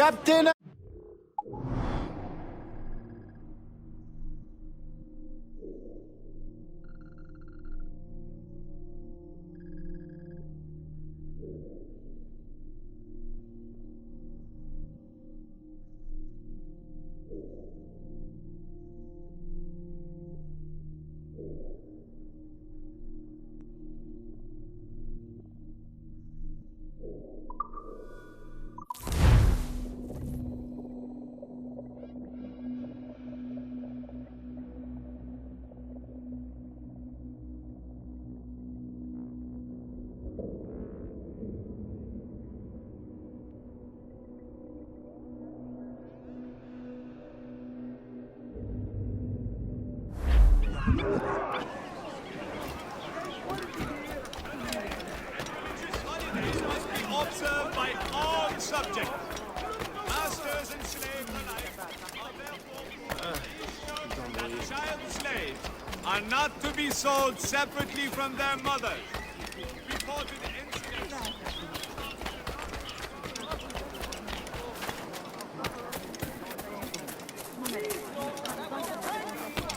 Captain! Must be observed by all subjects. Masters and slaves alike are therefore that child slaves are not to be sold separately from their mothers. Reported incidents.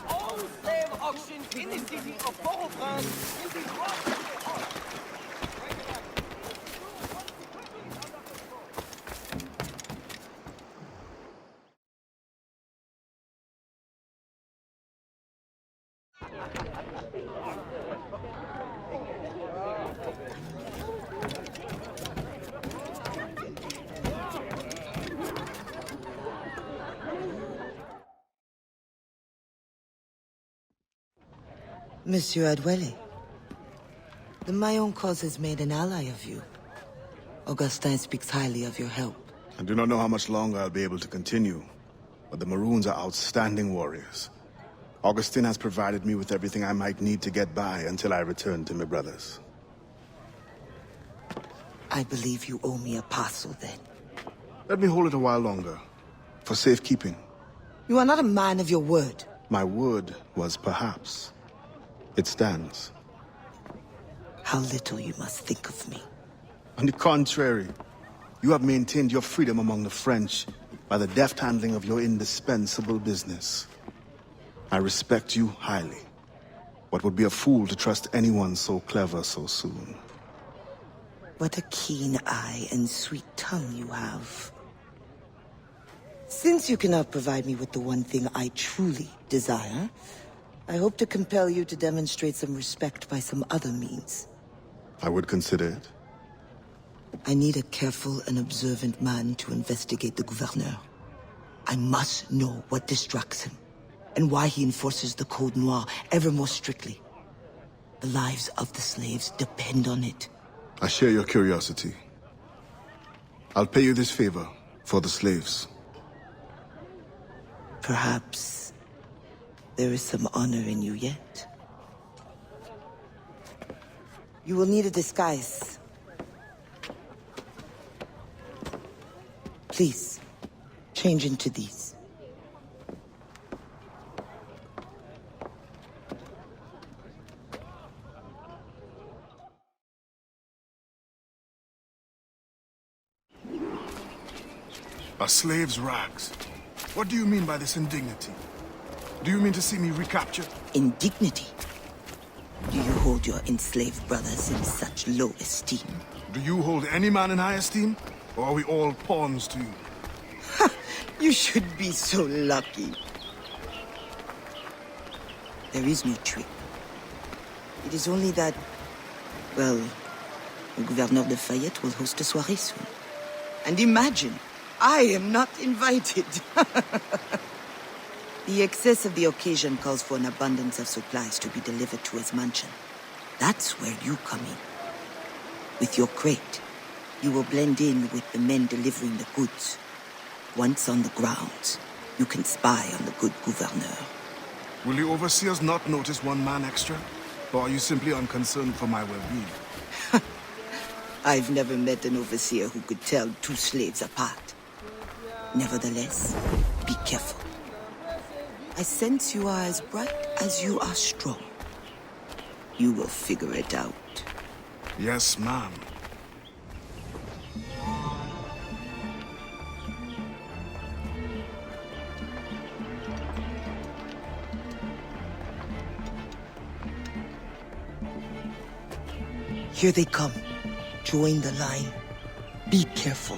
All slave auctions in the city of Port-au-Prince will be brought. Monsieur Adwele, the Mayon cause has made an ally of you. Augustin speaks highly of your help. I do not know how much longer I'll be able to continue, but the Maroons are outstanding warriors. Augustin has provided me with everything I might need to get by until I return to my brothers. I believe you owe me a parcel then. Let me hold it a while longer, for safekeeping. You are not a man of your word. My word was perhaps. It stands. How little you must think of me. On the contrary, you have maintained your freedom among the French by the deft handling of your indispensable business. I respect you highly, but would be a fool to trust anyone so clever so soon. What a keen eye and sweet tongue you have. Since you cannot provide me with the one thing I truly desire, I hope to compel you to demonstrate some respect by some other means. I would consider it. I need a careful and observant man to investigate the gouverneur. I must know what distracts him, and why he enforces the Code Noir ever more strictly. The lives of the slaves depend on it. I share your curiosity. I'll pay you this favor for the slaves. Perhaps there is some honor in you yet. You will need a disguise. Please, change into these. A slave's rags. What do you mean by this indignity? Do you mean to see me recaptured? Indignity? Do you hold your enslaved brothers in such low esteem? Do you hold any man in high esteem? Or are we all pawns to you? You should be so lucky. There is no trick. It is only that, well, the Gouverneur de Fayette will host a soirée soon. And imagine, I am not invited. The excess of the occasion calls for an abundance of supplies to be delivered to his mansion. That's where you come in. With your crate, you will blend in with the men delivering the goods. Once on the grounds, you can spy on the good gouverneur. Will the overseers not notice one man extra? Or are you simply unconcerned for my well-being? I've never met an overseer who could tell two slaves apart. Nevertheless, be careful. I sense you are as bright as you are strong. You will figure it out. Yes, ma'am. Here they come. Join the line. Be careful.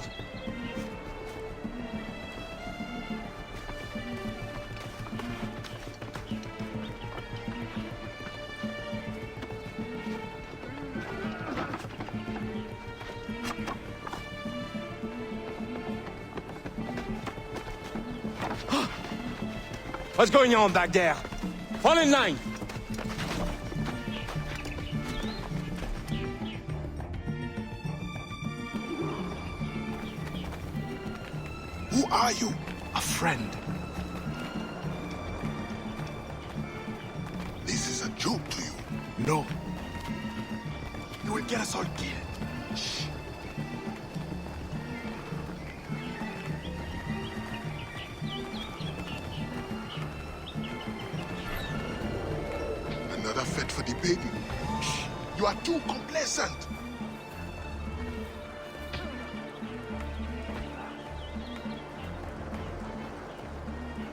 What's going on back there? Fall in line! Who are you? A friend. This is a joke to you. No. You will get us all killed. Shh. Another fete for the baby. Shh. You are too complacent.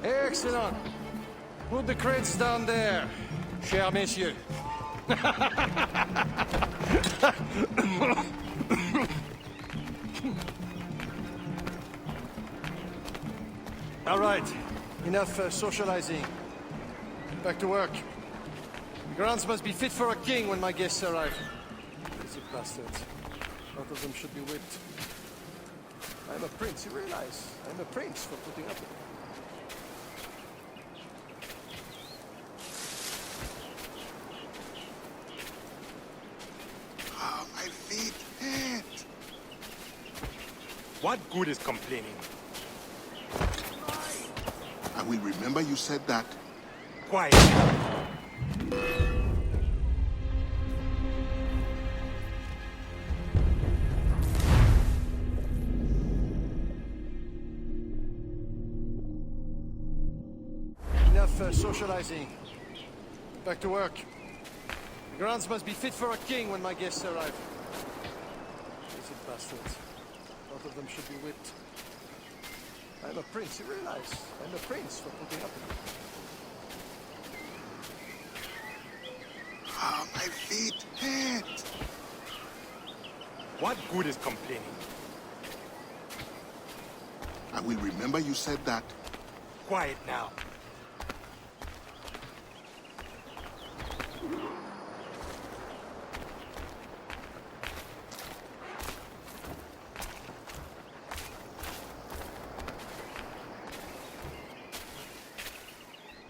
Excellent. Put the crates down there, chers messieurs. All right, enough socializing. Back to work. The grounds must be fit for a king when my guests arrive. Lazy bastards. Both of them should be whipped. I'm a prince, you realize? I'm a prince for putting up with it. Ah, my feet hurt. What good is complaining? I will remember you said that. Quiet. Enough socializing. Back to work. The grounds must be fit for a king when my guests arrive. Lazy bastards. Both of them should be whipped. I'm a prince, you realize? I'm a prince for putting up with it. Ah, my feet hurt. What good is complaining? I will remember you said that. Quiet now.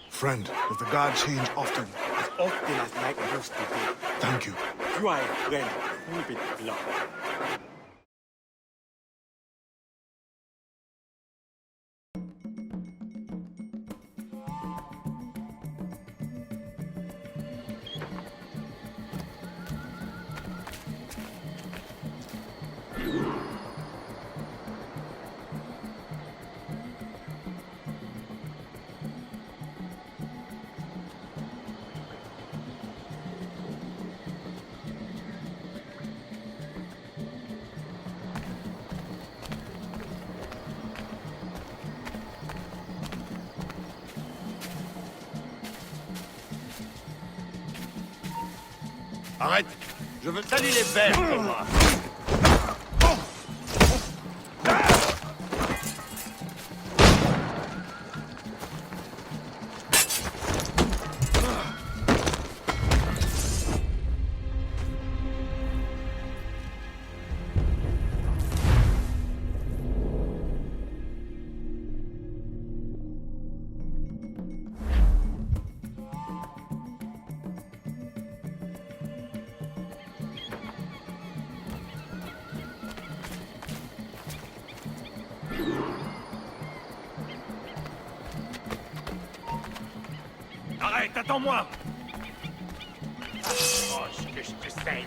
Friend, does the guard change often? As often as night used to be. Thank you. You are a friend, you bit blood. Arrête! Je veux saluer les verts pour moi! Arrête, attends-moi! Approche que je te saigne.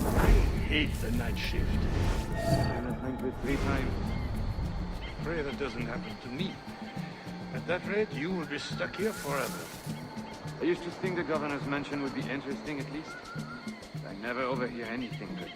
I hate the night shift. I've been hungry 3 times. Pray that doesn't happen to me. At that rate, you will be stuck here forever. I used to think the governor's mansion would be interesting, at least. I never overhear anything good.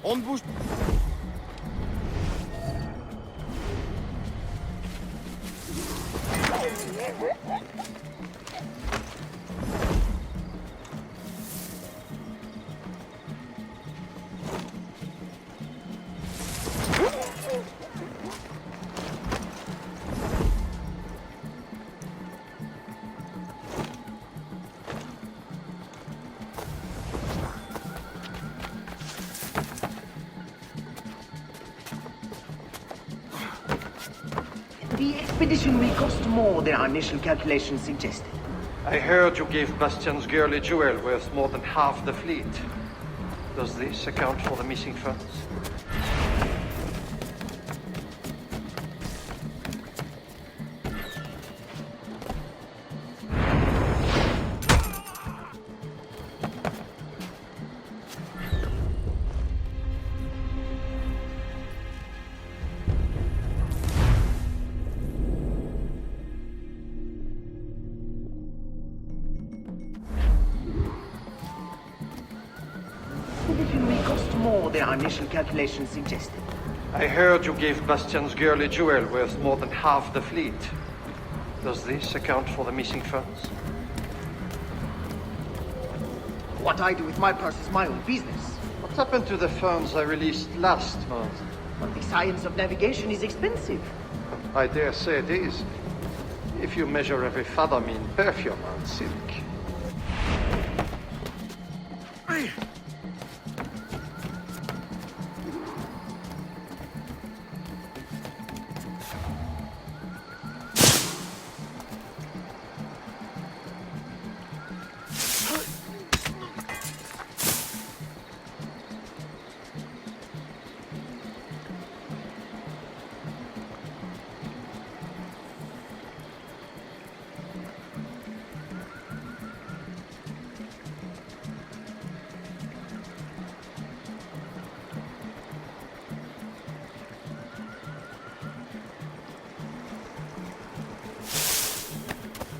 On ne bouge. The expedition will cost more than our initial calculations suggested. I heard you gave Bastian's girl a jewel worth more than half the fleet. Does this account for the missing funds? Expedition will cost more than our initial calculations suggested. I heard you gave Bastian's girl a jewel worth more than half the fleet. Does this account for the missing funds? What I do with my purse is my own business. What happened to the funds I released last month? But the science of navigation is expensive. I dare say it is. If you measure every fathom in perfume and silk.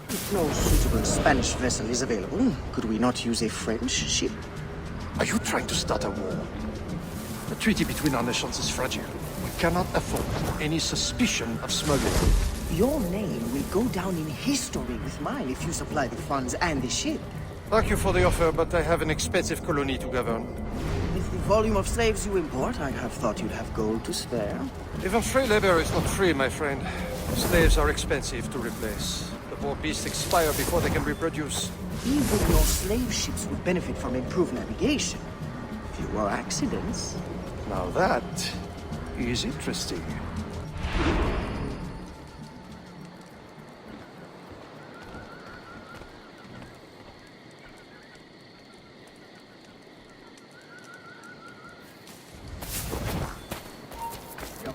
If no suitable Spanish vessel is available, could we not use a French ship? Are you trying to start a war? The treaty between our nations is fragile. We cannot afford any suspicion of smuggling. Your name will go down in history with mine if you supply the funds and the ship. Thank you for the offer, but I have an expensive colony to govern. With the volume of slaves you import, I'd have thought you'd have gold to spare. Even free labor is not free, my friend. Slaves are expensive to replace. The poor beasts expire before they can reproduce. Even your slave ships would benefit from improved navigation. Fewer accidents. Now that is interesting.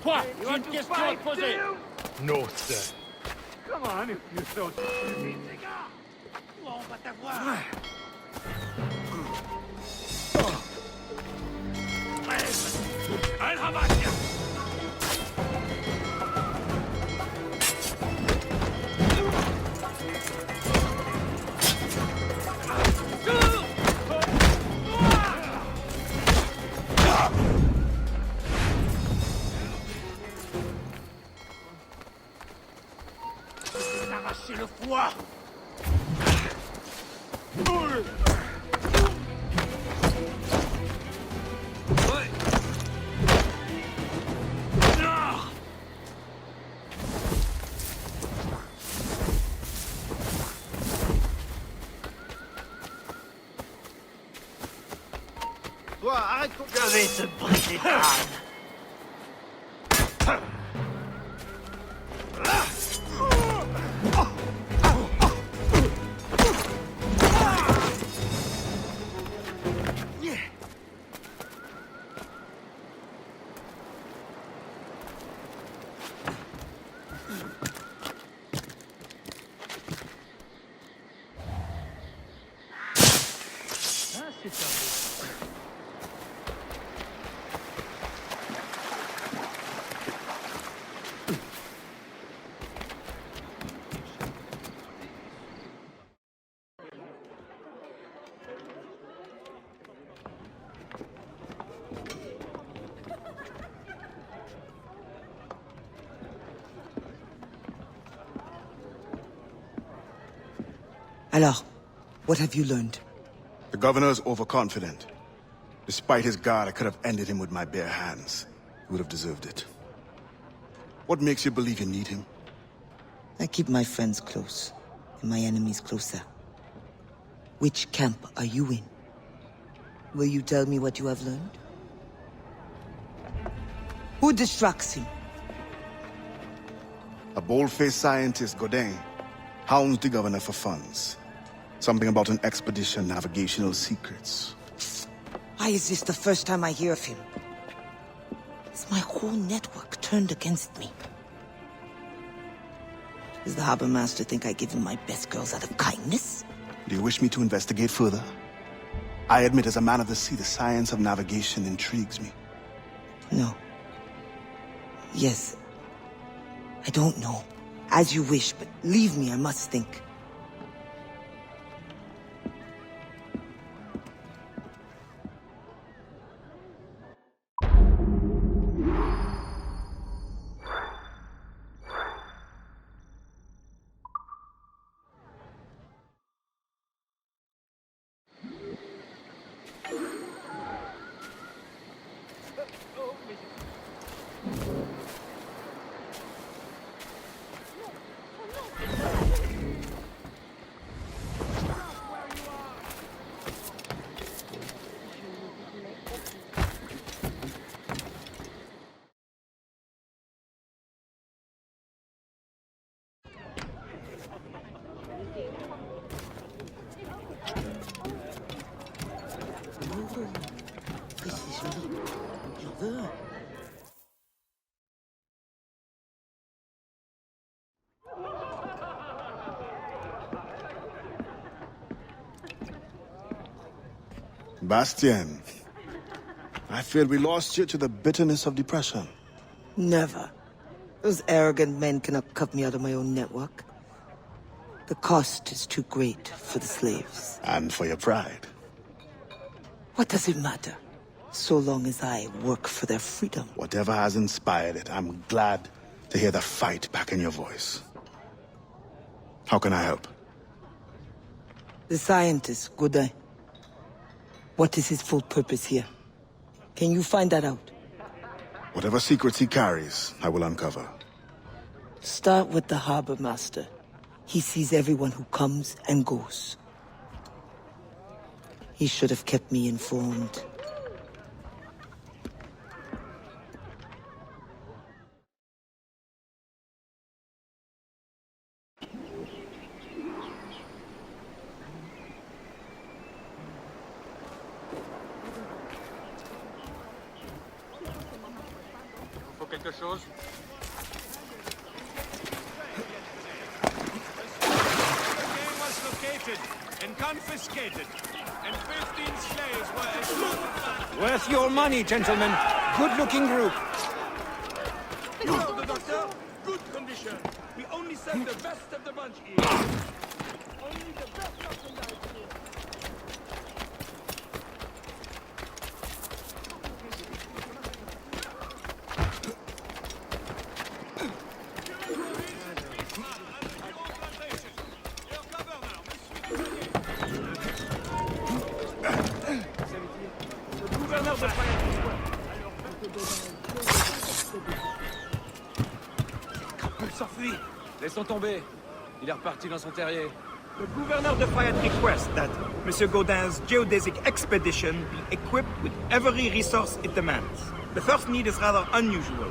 Quoi? Une question à te poser. No, sir. Come on, if you're so... On va t'avoir. Ein Hamakja! Arracher le foie. Toi, arrête ton... Je vais te briser crâne. Alors, what have you learned? The governor is overconfident. Despite his guard, I could have ended him with my bare hands. He would have deserved it. What makes you believe you need him? I keep my friends close, and my enemies closer. Which camp are you in? Will you tell me what you have learned? Who distracts him? A bold-faced scientist, Godin, hounds the governor for funds. Something about an expedition, navigational secrets. Why is this the first time I hear of him? Is my whole network turned against me? Does the harbor master think I give him my best girls out of kindness? Do you wish me to investigate further? I admit, as a man of the sea, the science of navigation intrigues me. No. Yes. I don't know. As you wish, but leave me, I must think. Bastien, I fear we lost you to the bitterness of depression. Never. Those arrogant men cannot cut me out of my own network. The cost is too great for the slaves. And for your pride. What does it matter? So long as I work for their freedom. Whatever has inspired it, I'm glad to hear the fight back in your voice. How can I help? The scientist, Godin. What is his full purpose here? Can you find that out? Whatever secrets he carries, I will uncover. Start with the harbor master. He sees everyone who comes and goes. He should have kept me informed. Faut quelque chose? Located and confiscated, and 15 slaves were executed. Worth your money, gentlemen. Good-looking group. Hello, the doctor. Good condition. We only send the best of the bunch here. Only the best of the bunch here. Il s'enfuit. Laissons tomber. Il est reparti dans son terrier. The Gouverneur de Fayette requests that Monsieur Gaudin's geodesic expedition be equipped with every resource it demands. The first need is rather unusual.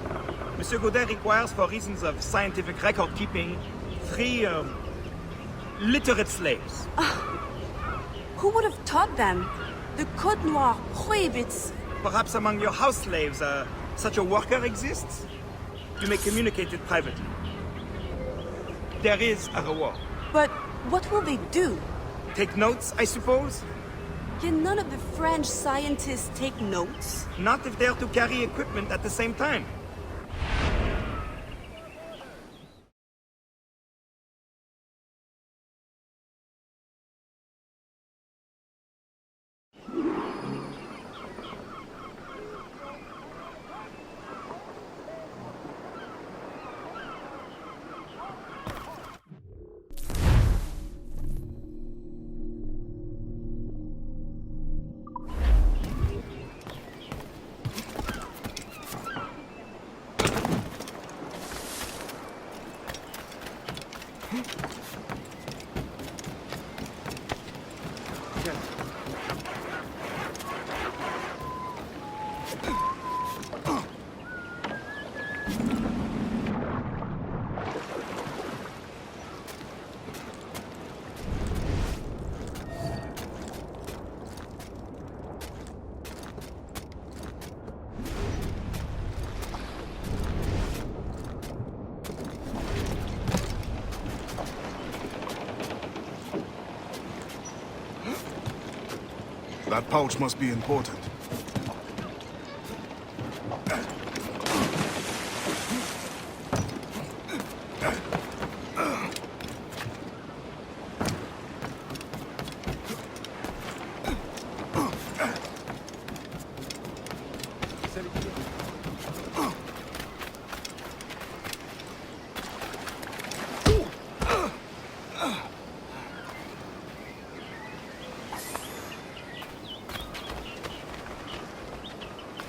Monsieur Gaudin requires, for reasons of scientific record-keeping, 3, literate slaves. Who would have taught them? The Code Noir prohibits. Perhaps among your house slaves, such a worker exists? You may communicate it privately. There is a reward. But what will they do? Take notes, I suppose? Can none of the French scientists take notes? Not if they're to carry equipment at the same time. That pouch must be important.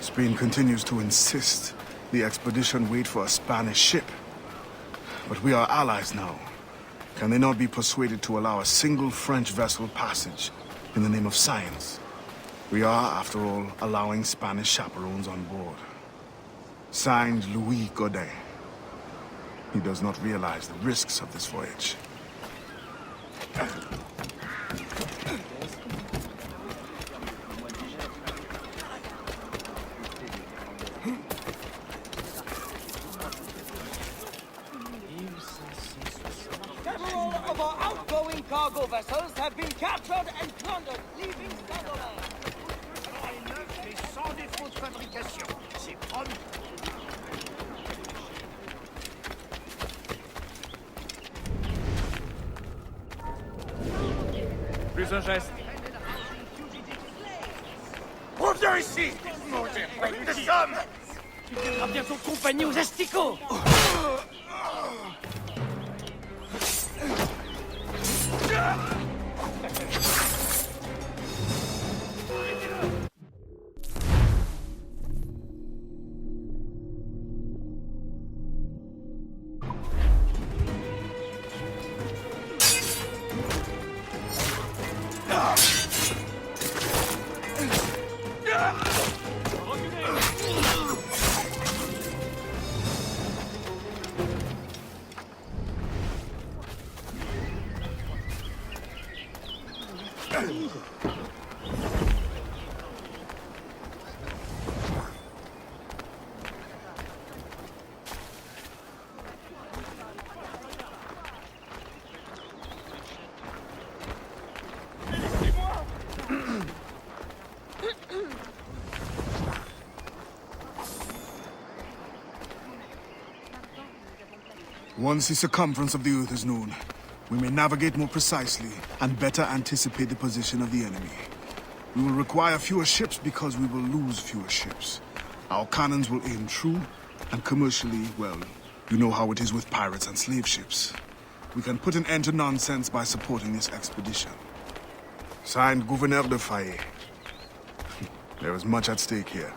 Spain continues to insist the expedition wait for a Spanish ship. But we are allies now. Can they not be persuaded to allow a single French vessel passage in the name of science? We are, after all, allowing Spanish chaperones on board. Signed, Louis Godin. He does not realize the risks of this voyage. Several of our outgoing cargo vessels have been captured and plundered, leaving Sunderland. Mais sans défaut de fabrication, c'est promis. Plus un geste. Reviens ici, maudit règne de somme! Tu deviendras bientôt compagnie aux asticots. Once the circumference of the Earth is known, we may navigate more precisely and better anticipate the position of the enemy. We will require fewer ships because we will lose fewer ships. Our cannons will aim true, and commercially, well, you know how it is with pirates and slave ships. We can put an end to nonsense by supporting this expedition. Signed, Gouverneur de Fayette. There is much at stake here.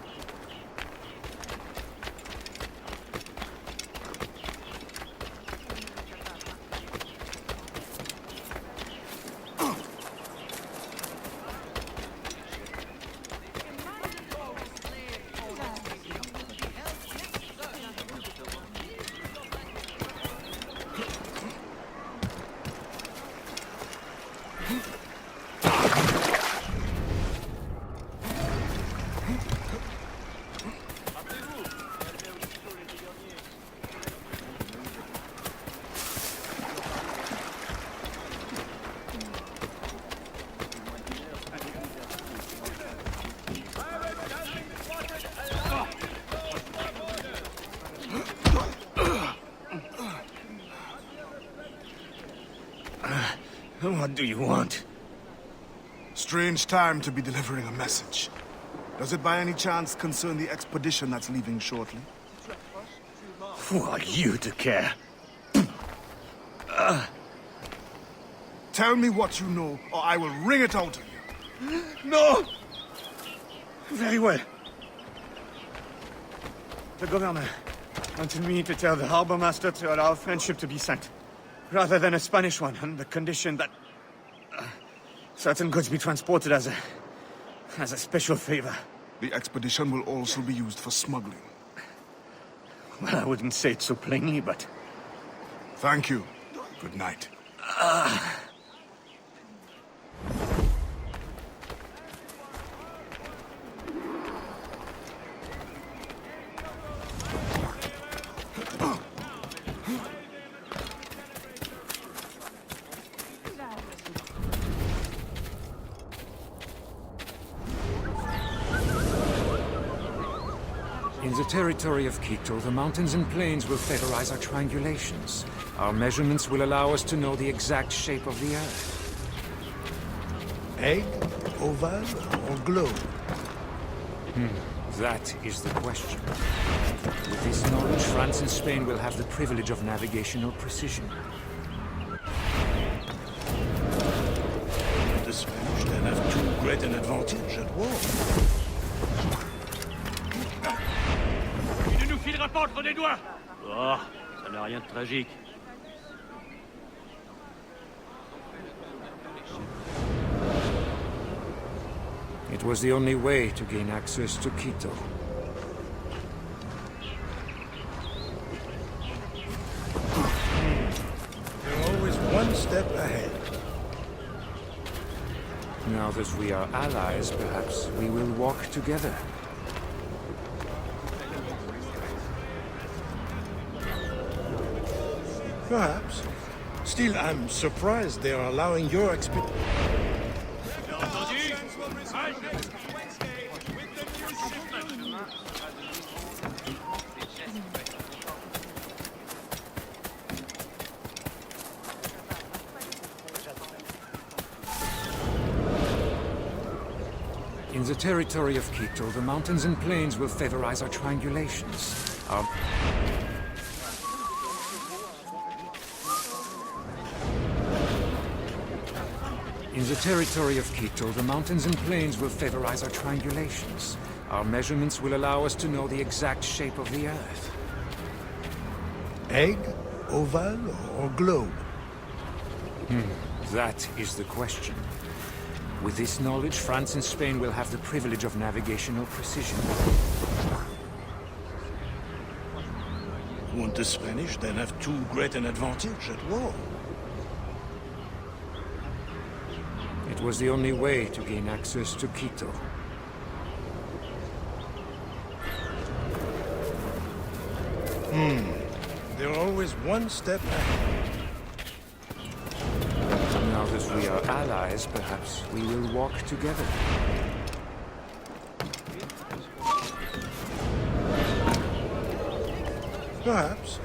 What do you want? Strange time to be delivering a message. Does it by any chance concern the expedition that's leaving shortly? Who are you to care? Tell me what you know, or I will wring it out of you. No! Very well. The governor wanted me to tell the harbor master to allow French ship to be sent, rather than a Spanish one, on the condition that certain goods be transported as a special favor. The expedition will also be used for smuggling. Well, I wouldn't say it so plainly, but... Thank you. Good night. In the territory of Quito, the mountains and plains will favorize our triangulations. Our measurements will allow us to know the exact shape of the Earth. Egg, oval, or globe? That is the question. With this knowledge, France and Spain will have the privilege of navigational precision. The Spanish then have too great an advantage at war. Il ne nous filera pas entre les doigts. Oh, ça n'a rien de tragique. It was the only way to gain access to Quito. They're always one step ahead. Now that we are allies, perhaps we will walk together. Perhaps. Still, I'm surprised they are allowing your expedition. In the territory of Quito, the mountains and plains will favorize our triangulations. In the territory of Quito, the mountains and plains will favorize our triangulations. Our measurements will allow us to know the exact shape of the Earth. Egg, oval, or globe? That is the question. With this knowledge, France and Spain will have the privilege of navigational precision. Won't the Spanish then have too great an advantage at war? It was the only way to gain access to Quito. They're always one step ahead. Now that we are allies, perhaps we will walk together. Perhaps.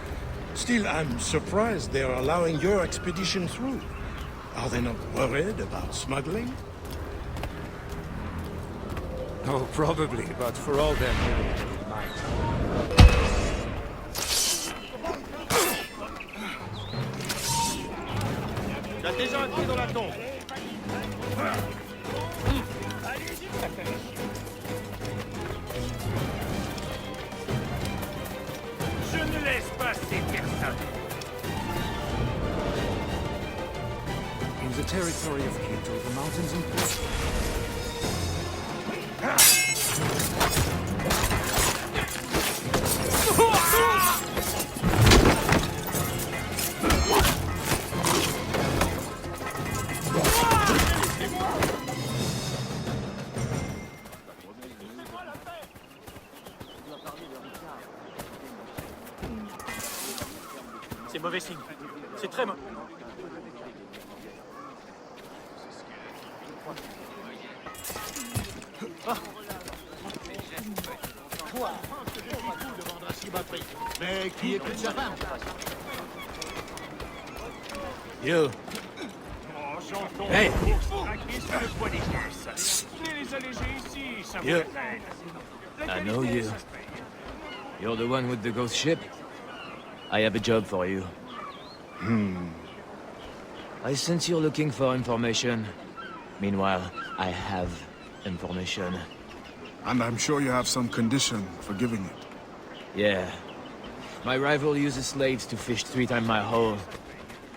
Still, I'm surprised they are allowing your expedition through. Are they not worried about smuggling? Oh, probably, but for all them, we might. Il y a déjà un trou dans la tombe. Je ne laisse pas ces personnes. In the territory of Quito, the mountains and plains... mauvais signe. C'est très mauvais. Mais qui écoute sa femme? You. Hey! You. I know you. You're the one with the ghost ship? I have a job for you. I sense you're looking for information. Meanwhile, I have information. And I'm sure you have some condition for giving it. Yeah. My rival uses slaves to fish 3 times my haul.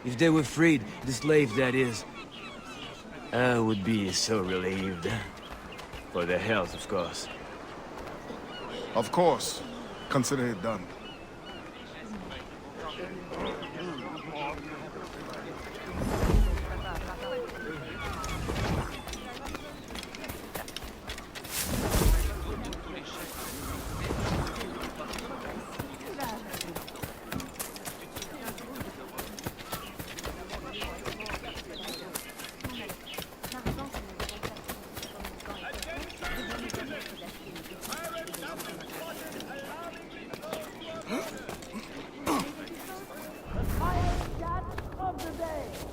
If they were freed, the slave that is, I would be so relieved. For their health, of course. Of course. Consider it done.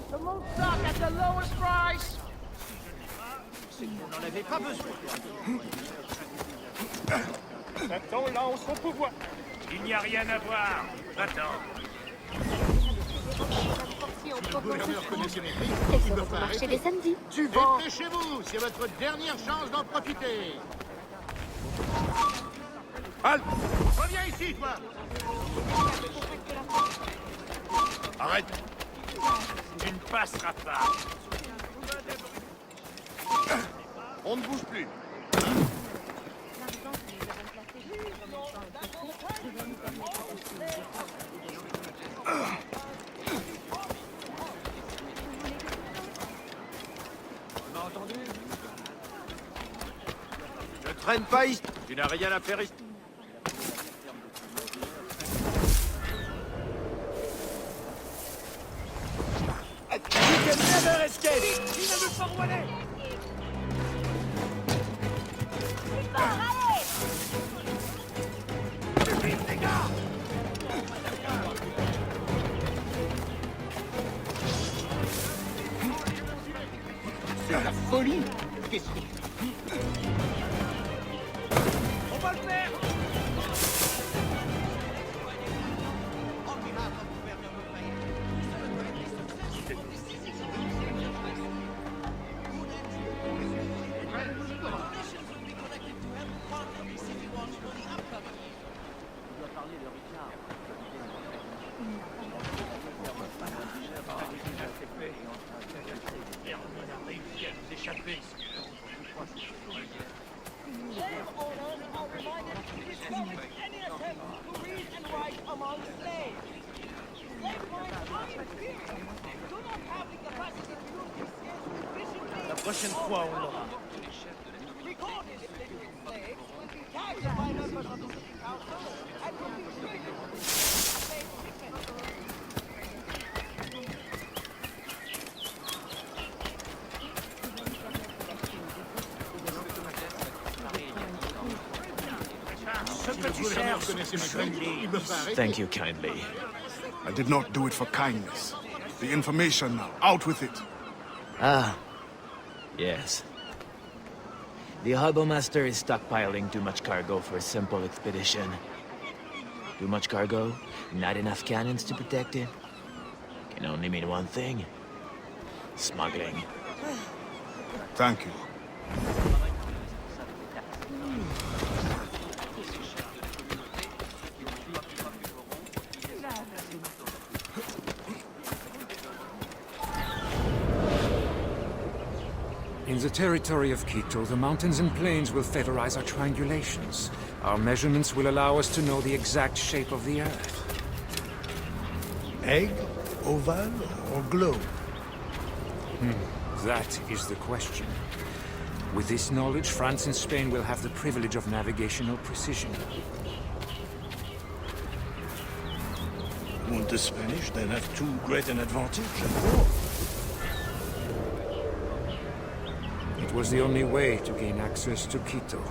The most stock at the lowest price. C'est qu'on n'en avait pas besoin. Satan lance son pouvoir. Il n'y a rien à voir. Attends. Le gouverneur connaissait mes prix. Et sur votre marché des samedis. Tu vends. Dépêchez-vous, c'est votre dernière chance d'en profiter. Halt! Reviens ici, toi! Arrête! Tu ne passeras pas. On ne bouge plus. Tu m'as entendu? Ne traîne pas ici. Tu n'as rien à faire ici. You can never escape. Il ne veut pas rouler. C'est la folie. Qu'est-ce que... On va le faire. La prochaine fois, on l'aura. Thank you kindly. I did not do it for kindness. The information now. Out with it. Ah, yes. The Harbor Master is stockpiling too much cargo for a simple expedition. Too much cargo, not enough cannons to protect it. Can only mean one thing. Smuggling. Thank you. In the territory of Quito, the mountains and plains will favorize our triangulations. Our measurements will allow us to know the exact shape of the Earth. Egg, oval, or globe? That is the question. With this knowledge, France and Spain will have the privilege of navigational precision. Won't the Spanish then have too great an advantage at war? It was the only way to gain access to Quito.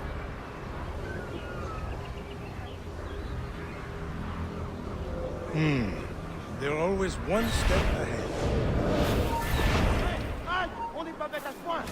They're always one step ahead. Halt! On n'est pas bête à ce point!